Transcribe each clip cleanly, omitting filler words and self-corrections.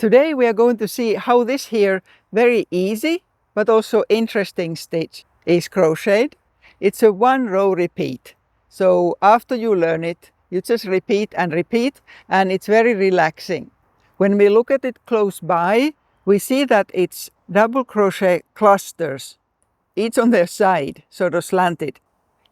Today we are going to see how this here very easy but also interesting stitch is crocheted. It's a 1-row repeat. So after you learn it, you just repeat and repeat, and it's very relaxing. When we look at it close by, we see that it's double crochet clusters, each on their side, sort of slanted.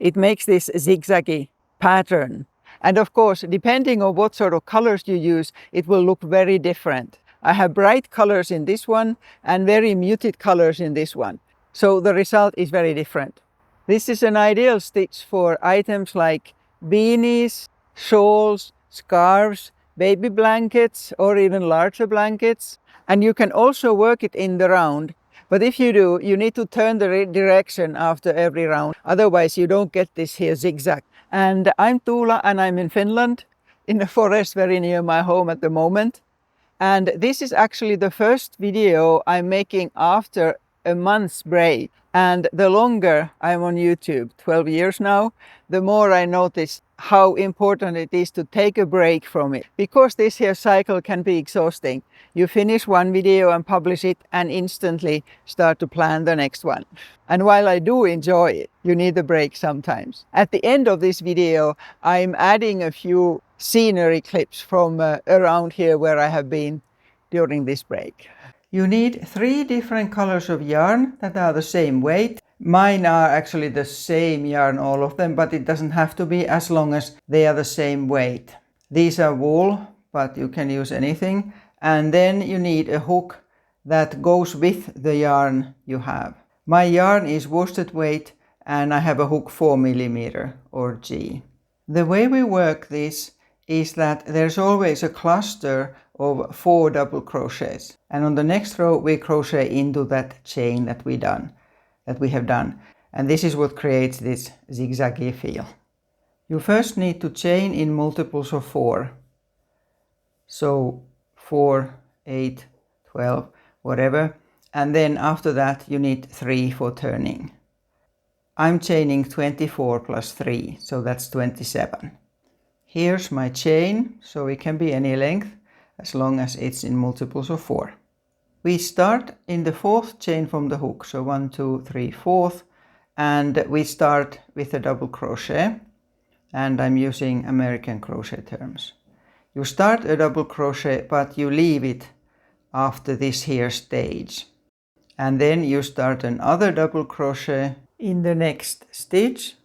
It makes this zigzaggy pattern. And of course, depending on what sort of colors you use, it will look very different. I have bright colors in this one and very muted colors in this one. So the result is very different. This is an ideal stitch for items like beanies, shawls, scarves, baby blankets, or even larger blankets. And you can also work it in the round. But if you do, you need to turn the direction after every round. Otherwise, you don't get this here zigzag. And I'm Tuula and I'm in Finland, in the forest very near my home at the moment. And this is actually the first video I'm making after a month's break. And the longer I'm on YouTube, 12 years now, the more I notice how important it is to take a break from it. Because this here cycle can be exhausting. You finish one video and publish it and instantly start to plan the next one. And while I do enjoy it, you need a break sometimes. At the end of this video, I'm adding a few scenery clips from around here where I have been during this break. You need 3 different colors of yarn that are the same weight. Mine are actually the same yarn, all of them, but it doesn't have to be as long as they are the same weight. These are wool, but you can use anything. And then you need a hook that goes with the yarn you have. My yarn is worsted weight and I have a hook 4mm or G. The way we work this is that there's always a cluster of 4 double crochets, and on the next row we crochet into that chain that we have done, and this is what creates this zigzaggy feel. You first need to chain in multiples of 4, so 4, 8, 12, whatever, and then after that you need 3 for turning. I'm chaining 24 plus 3, so that's 27. Here's my chain, so it can be any length as long as it's in multiples of 4. We start in the 4th chain from the hook, so 1, 2, 3, 4th, and we start with a double crochet, and I'm using American crochet terms. You start a double crochet, but you leave it after this here stage, and then you start another double crochet in the next stitch,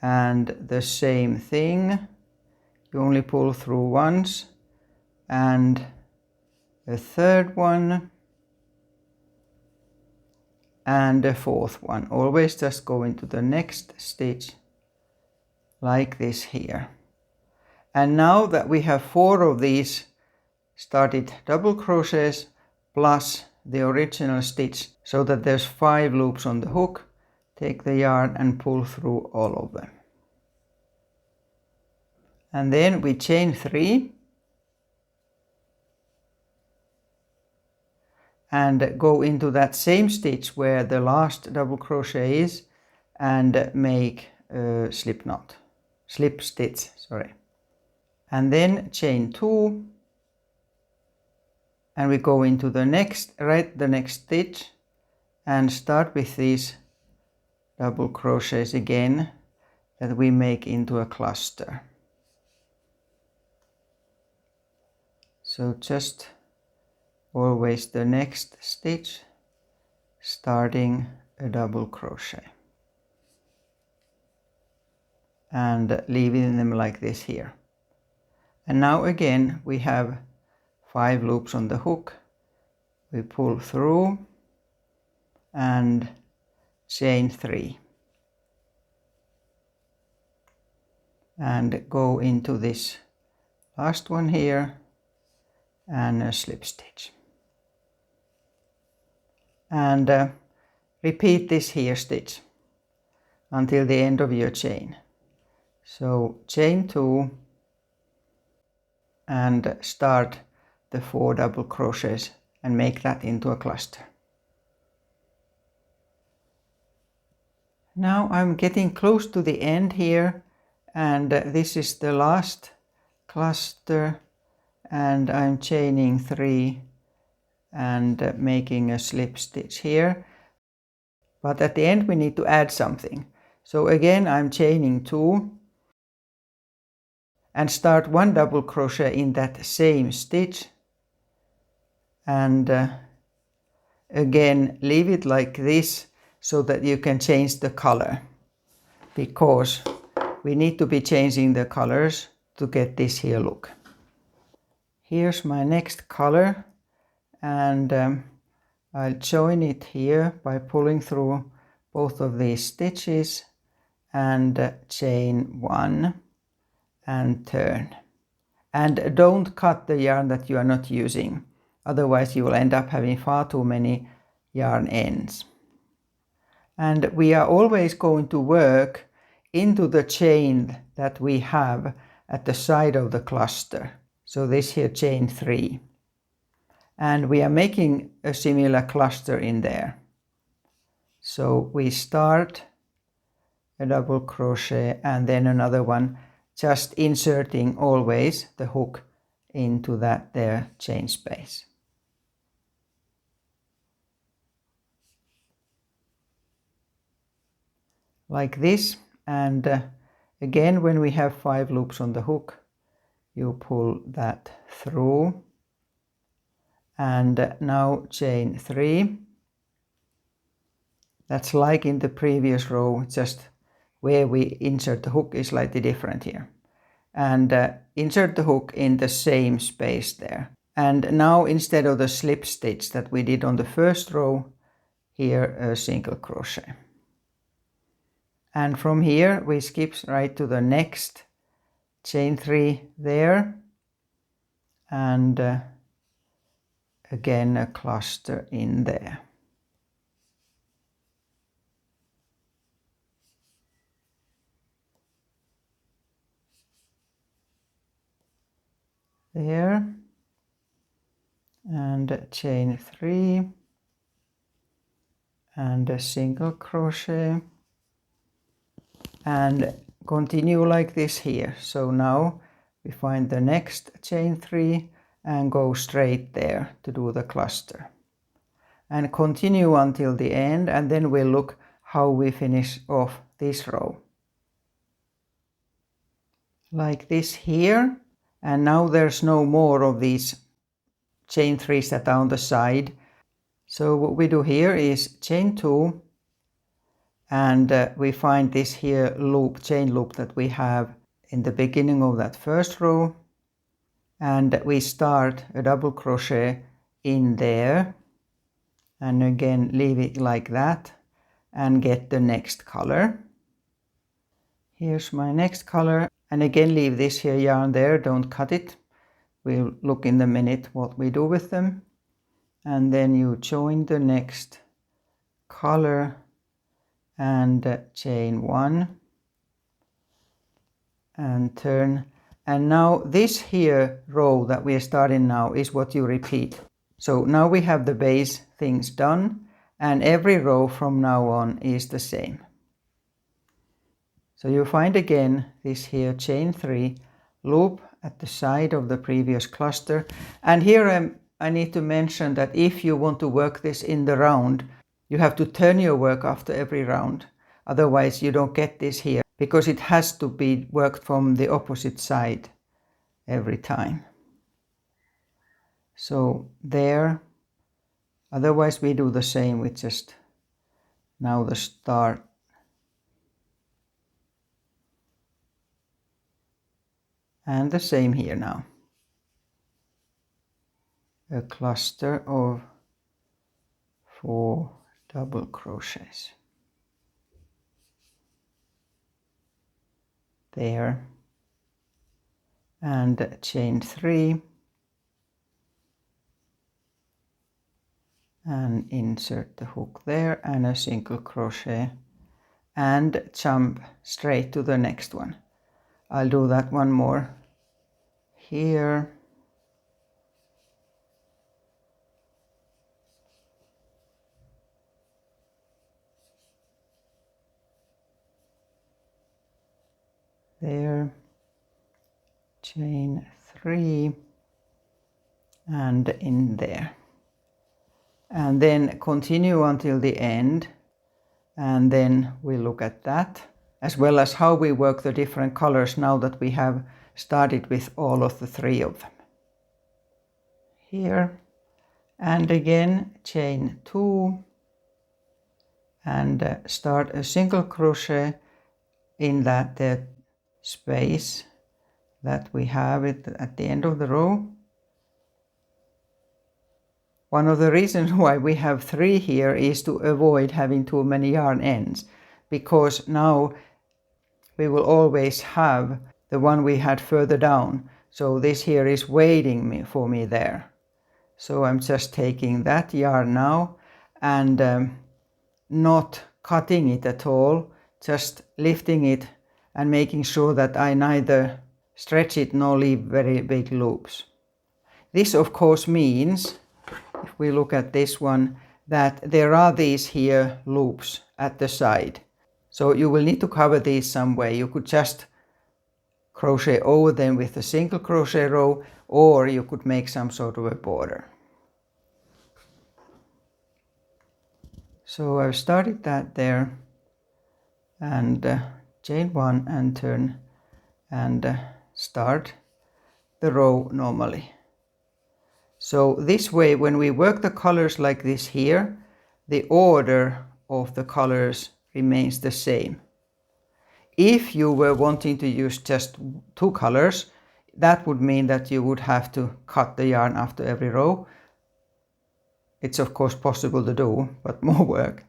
and the same thing. You only pull through once, and a 3rd one, and a 4th one. Always just go into the next stitch like this here. And now that we have 4 of these started double crochets plus the original stitch, so that there's 5 loops on the hook, take the yarn and pull through all of them. And then we chain 3 and go into that same stitch where the last double crochet is and make a slip stitch, sorry. And then chain 2 and we go into the next stitch and start with these double crochets again that we make into a cluster. So just always the next stitch starting a double crochet and leaving them like this here. And now again we have 5 loops on the hook. We pull through and chain 3 and go into this last one here and a slip stitch. And repeat this here stitch until the end of your chain. So chain 2 and start the 4 double crochets and make that into a cluster. Now I'm getting close to the end here, and this is the last cluster, and I'm chaining 3 and making a slip stitch here. But at the end we need to add something. So again I'm chaining 2 and start 1 double crochet in that same stitch, and again leave it like this so that you can change the color, because we need to be changing the colors to get this here look. Here's my next color, and I'll join it here by pulling through both of these stitches and chain 1 and turn. And don't cut the yarn that you are not using, otherwise you will end up having far too many yarn ends. And we are always going to work into the chain that we have at the side of the cluster. So this here, chain 3. And we are making a similar cluster in there. So we start a double crochet and then another one, just inserting always the hook into that there chain space. Like this, and again when we have 5 loops on the hook, you pull that through, and now chain 3. That's like in the previous row, just where we insert the hook is slightly different here. And insert the hook in the same space there. And now instead of the slip stitch that we did on the first row, here a single crochet. And from here we skip right to the next chain 3 there, and again a cluster in there. There, and chain 3 and a single crochet, and continue like this here. So now we find the next chain 3 and go straight there to do the cluster, and continue until the end, and then we'll look how we finish off this row. Like this here, and now there's no more of these chain 3s that are on the side. So what we do here is chain 2, and we find this here loop, chain loop that we have in the beginning of that first row, and we start a double crochet in there, and again leave it like that and get the next color. Here's my next color, and again leave this here yarn there, don't cut it. We'll look in a minute what we do with them. And then you join the next color and chain 1 and turn. And now this here row that we are starting now is what you repeat. So now we have the base things done, and every row from now on is the same. So you find again this here chain 3 loop at the side of the previous cluster, and here I need to mention that if you want to work this in the round, you have to turn your work after every round, otherwise you don't get this here, because it has to be worked from the opposite side every time. So there, otherwise we do the same with just now the start. And the same here now. A cluster of 4 double crochets. There. And chain 3. And insert the hook there and a single crochet. And jump straight to the next one. I'll do that one more here. There, chain 3 and in there. and then continue until the end, and then we look at that, as well as how we work the different colors now that we have started with all of the 3 of them. Here, and again chain 2, and start a single crochet in that space that we have at the end of the row. One of the reasons why we have 3 here is to avoid having too many yarn ends, because now we will always have the one we had further down. So this here is waiting for me there. So I'm just taking that yarn now and not cutting it at all, just lifting it and making sure that I neither stretch it nor leave very big loops. This of course means, if we look at this one, that there are these here loops at the side. So you will need to cover these some way. You could just crochet over them with a single crochet row, or you could make some sort of a border. So I've started that there, and chain 1 and turn and start the row normally. So this way, when we work the colors like this here, the order of the colors remains the same. If you were wanting to use just 2 colors, that would mean that you would have to cut the yarn after every row. It's of course possible to do, but more work.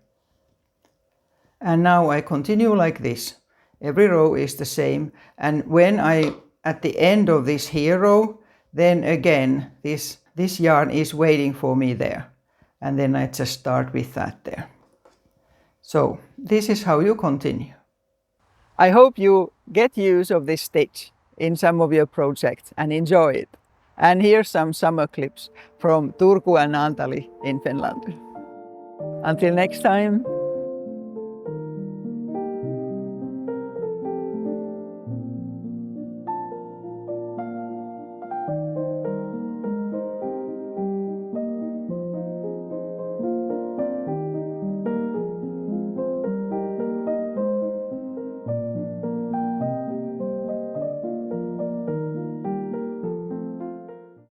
And now I continue like this. Every row is the same, and when I at the end of this here row, then again this yarn is waiting for me there, and then I just start with that there. So this is how you continue. I hope you get use of this stitch in some of your projects and enjoy it. And here's some summer clips from Turku and Naantali in Finland. Until next time.